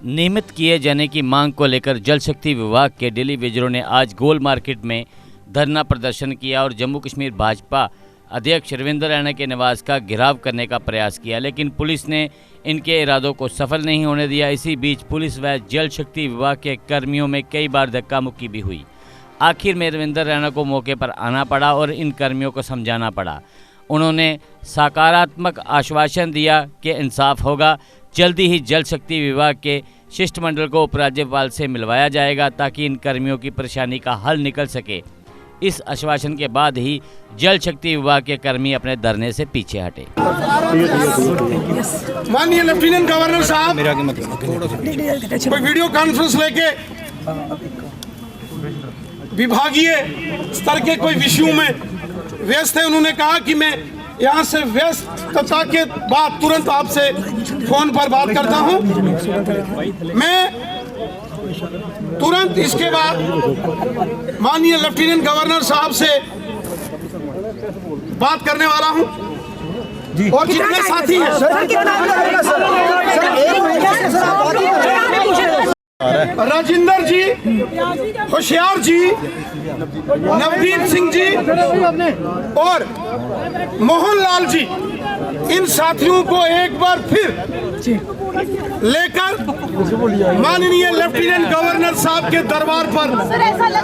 नियमित किए जाने की मांग को लेकर जल शक्ति विभाग के डेली वेजरों ने आज गोल मार्केट में धरना प्रदर्शन किया और जम्मू कश्मीर भाजपा अध्यक्ष रविंद्र रैना के निवास का घेराव करने का प्रयास किया, लेकिन पुलिस ने इनके इरादों को सफल नहीं होने दिया। इसी बीच पुलिस व जल शक्ति विभाग के कर्मियों में कई बार धक्का मुक्की भी हुई। आखिर में रविंद्र रैना को मौके पर आना पड़ा और इन कर्मियों को समझाना पड़ा। उन्होंने सकारात्मक आश्वासन दिया कि इंसाफ होगा। जल्दी ही जल शक्ति विभाग के शिष्टमंडल को उपराज्यपाल से मिलवाया जाएगा ताकि इन कर्मियों की परेशानी का हल निकल सके। इस आश्वासन के बाद ही जल शक्ति विभाग के कर्मी अपने धरने से पीछे हटे। माननीय लेफ्टिनेंट गवर्नर साहब कोई वीडियो कॉन्फ्रेंस लेके विभागीय स्तर के कोई विषयों में व्यस्त है। उन्होंने कहा कि मैं यहाँ से व्यस्तता के बाद तुरंत आपसे फोन पर बात करता हूँ। मैं तुरंत इसके बाद माननीय लेफ्टिनेंट गवर्नर साहब से बात करने वाला हूँ और जितने साथी हैं राजिंदर जी, होशियार जी, नवदीप सिंह जी और मोहन लाल जी, इन साथियों को एक बार फिर लेकर माननीय लेफ्टिनेंट गवर्नर साहब के दरबार पर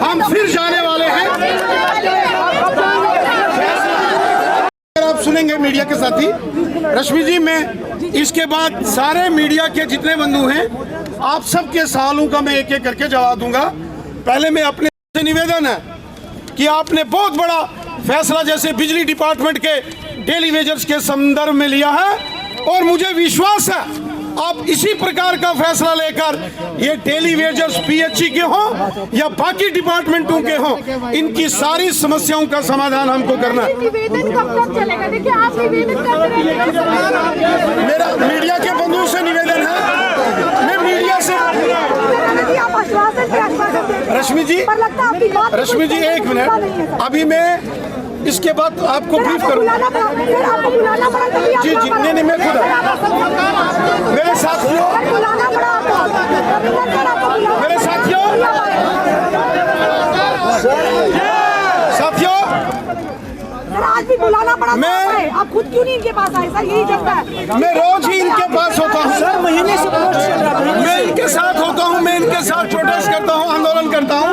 हम फिर जाने वाले हैं। आप सुनेंगे मीडिया के साथी। रश्मि जी, मैं इसके बाद सारे मीडिया के जितने बंधु हैं आप सबके सवालों का मैं एक एक करके जवाब दूंगा। पहले मैं अपने से निवेदन है कि आपने बहुत बड़ा फैसला जैसे बिजली डिपार्टमेंट के डेली वेजर्स के संदर्भ में लिया है और मुझे विश्वास है आप इसी प्रकार का फैसला लेकर ये डेली वेजर्स पीएचई के हों या बाकी डिपार्टमेंटों के हों, इनकी सारी समस्याओं का समाधान हमको करना है। मेरा मीडिया के बंधुओं से निवेदन है, मैं मीडिया से रश्मि जी एक मिनट, अभी मैं इसके बाद आपको ब्रीफ करूंगा। जी जी नहीं मैं खुद मेरे साथियों आज भी बुलाना पड़ा। मैं आप खुद क्यों नहीं इनके पास आए सर? यही चलता है। मैं रोज ही इनके पास होता हूँ सर, महीने से मैं इनके साथ होता हूँ, मैं इनके साथ प्रोटेस्ट करता हूँ, आंदोलन करता हूँ।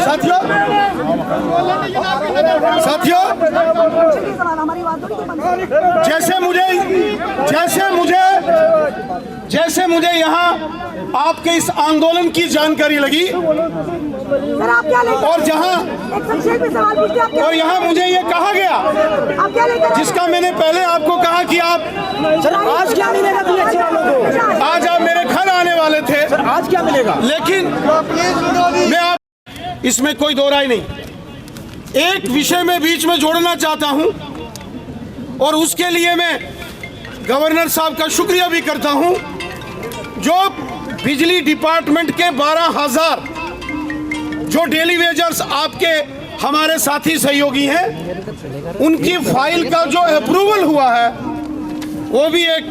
साथियों जैसे मुझे यहाँ आपके इस आंदोलन की जानकारी लगी सर, आप क्या लेकर और यहाँ मुझे ये कहा गया आप क्या लेकर, जिसका मैंने पहले आपको कहा कि आप सर आज क्या मिलेगा पीएचई वालों को? आज आप मेरे घर आने वाले थे, सर आज क्या मिलेगा? लेकिन मैं आप इसमें कोई दो राय नहीं, एक विषय में बीच में जोड़ना चाहता हूं और उसके लिए मैं गवर्नर साहब का शुक्रिया भी करता हूं। जो बिजली डिपार्टमेंट के 12,000 जो डेली वेजर्स आपके हमारे साथी सहयोगी हैं, उनकी फाइल का जो अप्रूवल हुआ है वो भी एक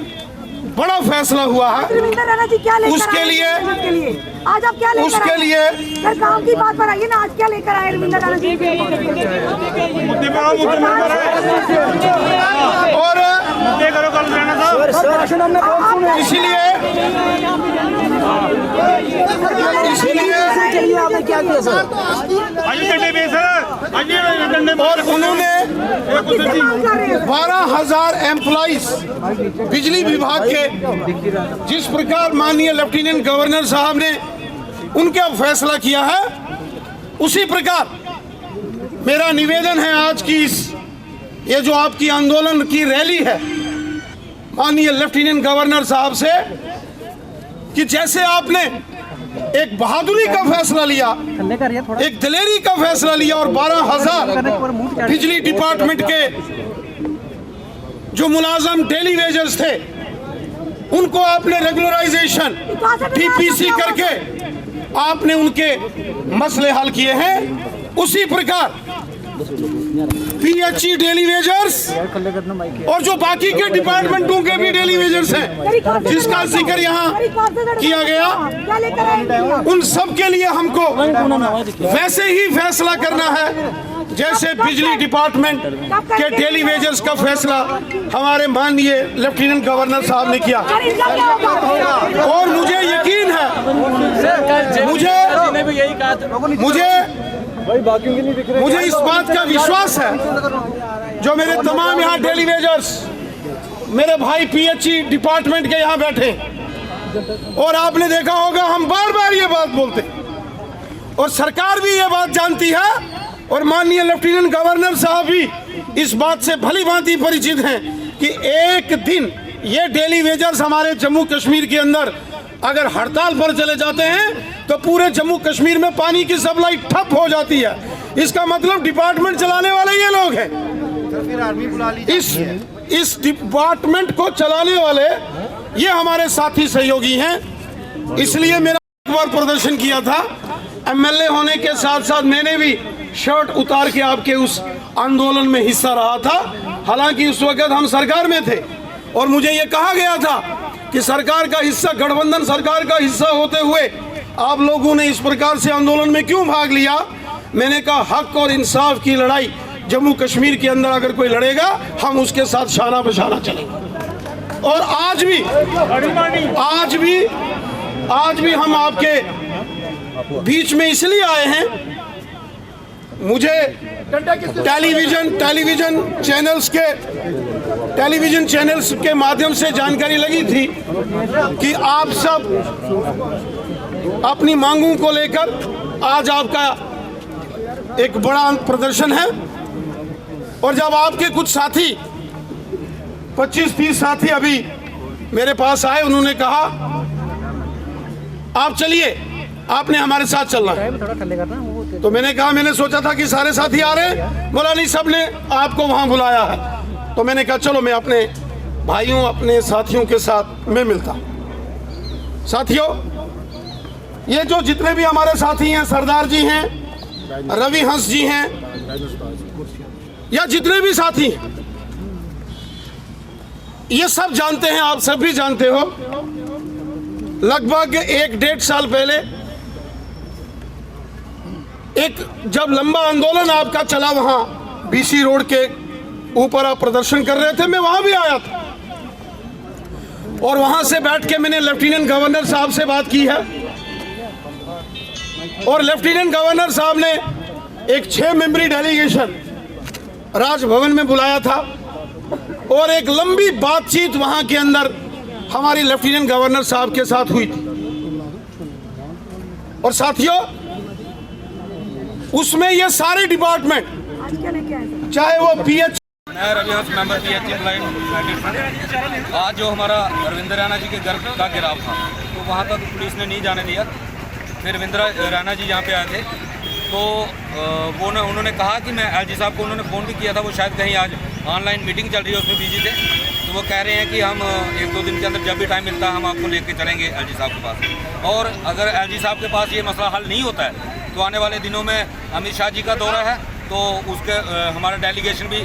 बड़ा फैसला हुआ है। उसके लिए आज आप क्या लेकर उसके लिए सर काम की बात पर आइए ना, आज क्या लेकर आए रविंद्र रैना जी? और क्या किया सर? और उन्होंने 12,000 एम्प्लॉइज बिजली विभाग के, जिस प्रकार माननीय लेफ्टिनेंट गवर्नर साहब ने उनका फैसला किया है, उसी प्रकार मेरा निवेदन है आज की ये जो आपकी आंदोलन की रैली है माननीय लेफ्टिनेंट गवर्नर साहब से, कि जैसे आपने एक बहादुरी का फैसला लिया, एक दिलेरी का फैसला लिया और 12,000 बिजली डिपार्टमेंट के जो मुलाजम डेली वेजर्स थे उनको आपने रेगुलराइजेशन टीपीसी करके आपने उनके मसले हल किए हैं, उसी प्रकार पीएचई डेली वेजर्स और जो बाकी के डिपार्टमेंटों के भी डेली वेजर्स हैं जिसका जिक्र यहाँ किया गया, उन सब के लिए हमको वैसे ही फैसला करना है जैसे बिजली डिपार्टमेंट के डेली वेजर्स का फैसला हमारे माननीय लेफ्टिनेंट गवर्नर साहब ने किया। और मुझे यकीन है, मुझे इस बात का विश्वास है, जो मेरे तमाम यहाँ डेली वेजर्स, मेरे भाई पीएचई डिपार्टमेंट के यहाँ बैठे, और आपने देखा होगा हम बार बार ये बात बोलते और सरकार भी ये बात जानती है और माननीय लेफ्टिनेंट गवर्नर साहब भी इस बात से भली भांति परिचित हैं कि एक दिन ये डेली वेजर्स हमारे जम्मू कश्मीर के अंदर अगर हड़ताल पर चले जाते हैं तो पूरे जम्मू कश्मीर में पानी की सप्लाई ठप हो जाती है। इसका मतलब डिपार्टमेंट चलाने वाले ये लोग हैं। इस डिपार्टमेंट को चलाने वाले ये हमारे साथी सहयोगी हैं। इसलिए मेरा एक बार प्रदर्शन किया था, एमएलए होने के साथ साथ मैंने भी शर्ट उतार के आपके उस आंदोलन में हिस्सा रहा था। हालांकि उस वक्त हम सरकार में थे और मुझे ये कहा गया था कि सरकार का हिस्सा, गठबंधन सरकार का हिस्सा होते हुए आप लोगों ने इस प्रकार से आंदोलन में क्यों भाग लिया। मैंने कहा हक और इंसाफ की लड़ाई जम्मू कश्मीर के अंदर अगर कोई लड़ेगा हम उसके साथ शाना बशाना चलेंगे। और आज भी हम आपके बीच में इसलिए आए हैं, मुझे टेलीविजन चैनल्स के माध्यम से जानकारी लगी थी कि आप सब अपनी मांगों को लेकर आज आपका एक बड़ा प्रदर्शन है। और जब आपके कुछ साथी 25-30 साथी अभी मेरे पास आए, उन्होंने कहा आप चलिए, आपने हमारे साथ चलना है। तो मैंने कहा, मैंने सोचा था कि सारे साथी आ रहे हैं, बोला नहीं सब ने आपको वहां बुलाया है। तो मैंने कहा चलो मैं अपने भाइयों, अपने साथियों के साथ मैं मिलता। साथियों, ये जो जितने भी हमारे साथी हैं, सरदार जी हैं, रवि हंस जी हैं, या जितने भी साथी हैं, ये सब जानते हैं, आप सब भी जानते हो, लगभग 1-1.5 साल पहले एक जब लंबा आंदोलन आपका चला, वहां बीसी रोड के ऊपर आप प्रदर्शन कर रहे थे, मैं वहां भी आया था और वहां से बैठ के मैंने लेफ्टिनेंट गवर्नर साहब से बात की है। और लेफ्टिनेंट गवर्नर साहब ने एक 6 मेंबरी डेलीगेशन राजभवन में बुलाया था और एक लंबी बातचीत वहां के अंदर हमारी लेफ्टिनेंट गवर्नर साहब के साथ हुई थी। और साथियों, उसमें ये सारे डिपार्टमेंट, चाहे वो पीएच, मैं रवि हंस मेंबर पीएचई, आज जो हमारा रविंद्र रैना जी के घर का गिराव था, तो वहाँ तक पुलिस ने नहीं जाने दिया। फिर रविंद्र रैना जी यहाँ पे आए थे, तो उन्होंने कहा कि मैं एलजी साहब को उन्होंने फ़ोन भी किया था, वो शायद कहीं आज ऑनलाइन मीटिंग चल रही है उसमें बिजी थे, तो वो कह रहे हैं कि हम 1-2 दिन के अंदर जब भी टाइम मिलता है हम आपको लेके चलेंगे एलजी साहब के पास। और अगर एलजी साहब के पास ये मसला हल नहीं होता है तो आने वाले दिनों में अमित शाह जी का दौरा है, तो उसके हमारा डेलीगेशन भी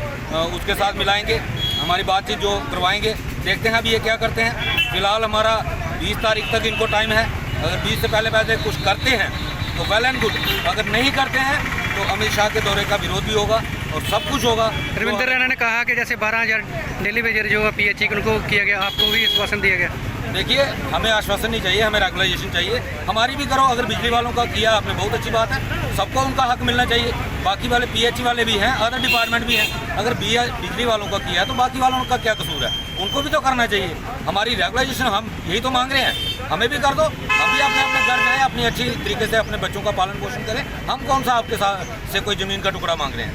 उसके साथ मिलाएंगे, हमारी बातचीत जो करवाएंगे, देखते हैं अभी ये क्या करते हैं। फिलहाल हमारा 20 तारीख तक इनको टाइम है, अगर 20 से पहले कुछ करते हैं तो वेल एंड गुड, अगर नहीं करते हैं तो अमित शाह के दौरे का विरोध भी होगा और सब कुछ होगा। रविंद्र रैना ने कहा कि जैसे 12,000 डेली वेजर जो है पीएचई उनको किया गया, आपको भी आश्वासन दिया गया। देखिए, हमें आश्वासन नहीं चाहिए, हमें रेगुलाइजेशन चाहिए। हमारी भी करो, अगर बिजली वालों का किया आपने बहुत अच्छी बात है, सबको उनका हक मिलना चाहिए। बाकी वाले पीएचई वाले भी हैं, अदर डिपार्टमेंट भी हैं, अगर बिजली वालों का किया है तो बाकी वालों का क्या कसूर है, उनको भी तो करना चाहिए। हमारी रेगुलाइजेशन हम यही तो मांग रहे हैं, हमें भी कर दो, हम भी अपने अपने घर जाएँ, अपनी अच्छी तरीके से अपने बच्चों का पालन पोषण करें। हम कौन सा आपके साथ से कोई ज़मीन का टुकड़ा मांग रहे हैं।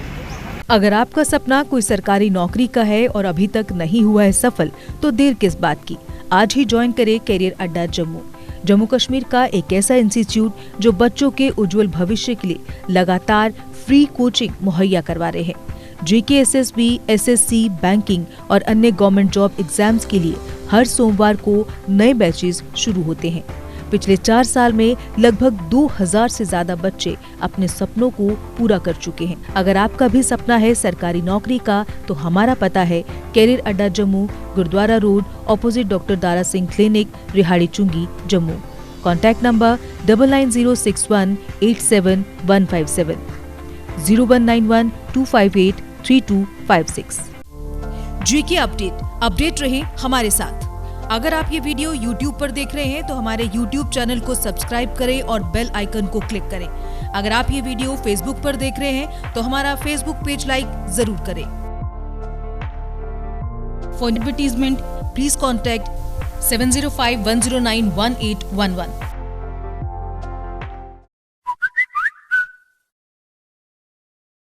अगर आपका सपना कोई सरकारी नौकरी का है और अभी तक नहीं हुआ है सफल, तो देर किस बात की। आज ही ज्वाइन करें कैरियर अड्डा जम्मू कश्मीर का एक ऐसा इंस्टीट्यूट जो बच्चों के उज्जवल भविष्य के लिए लगातार फ्री कोचिंग मुहैया करवा रहे हैं। JKSSB, SSC, बैंकिंग और अन्य गवर्नमेंट जॉब एग्जाम्स के लिए हर सोमवार को नए बैचेस शुरू होते हैं। पिछले 4 साल में लगभग 2000 से ज्यादा बच्चे अपने सपनों को पूरा कर चुके हैं। अगर आपका भी सपना है सरकारी नौकरी का तो हमारा पता है career Adda Jammu, Gurudwara road, opposite doctor Dara Singh clinic, Rehari Chungi, Jammu. Contact number 9906187157, 019125832556। GK update रहे हमारे साथ। अगर आप ये वीडियो YouTube पर देख रहे हैं तो हमारे YouTube चैनल को सब्सक्राइब करें और बेल आइकन को क्लिक करें। अगर आप ये वीडियो Facebook पर देख रहे हैं तो हमारा Facebook पेज लाइक जरूर करें। For advertisement please contact 7051091811।